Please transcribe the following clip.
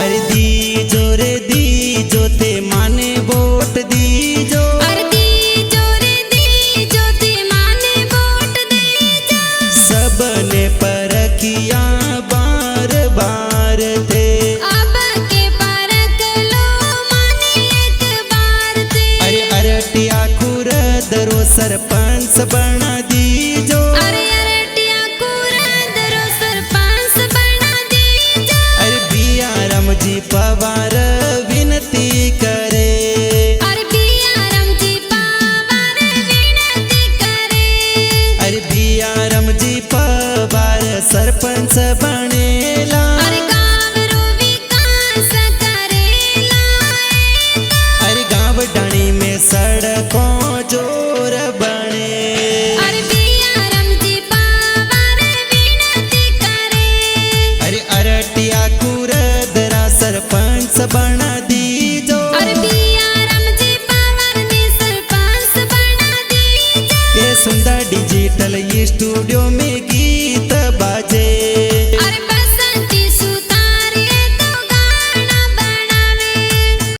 अरे दीजो रे दीजो ते माने वोट दीजो। अरे दीजो रे दीजो ते माने वोट दीजो। सबने परखिया बार बार थे। अब के परख लो माने एक बार थे। अरे अरटिया खुरदरो सरपंच बना दीजो। अरे अरटिया खुरदरो सरपंच बना दीजो। अरे बियारम जी पवार विनती करे। अरे बियारम जी पवार विनती करे। अरे बियारम जी पवार सरपंच बनेला। अरे गाँव रो विकास करेला। अरे गाँव डाणी में सड़कों जोर बने। अरे बियारम जी पवार विनती करे। अरे अरटिया खुरदरा सरपंच बना दीजो। अरे बियारम जी पवार ने सरपंच बना दीजो। ये सुंदर डिजिटल स्टूडियो में गीत बाजे।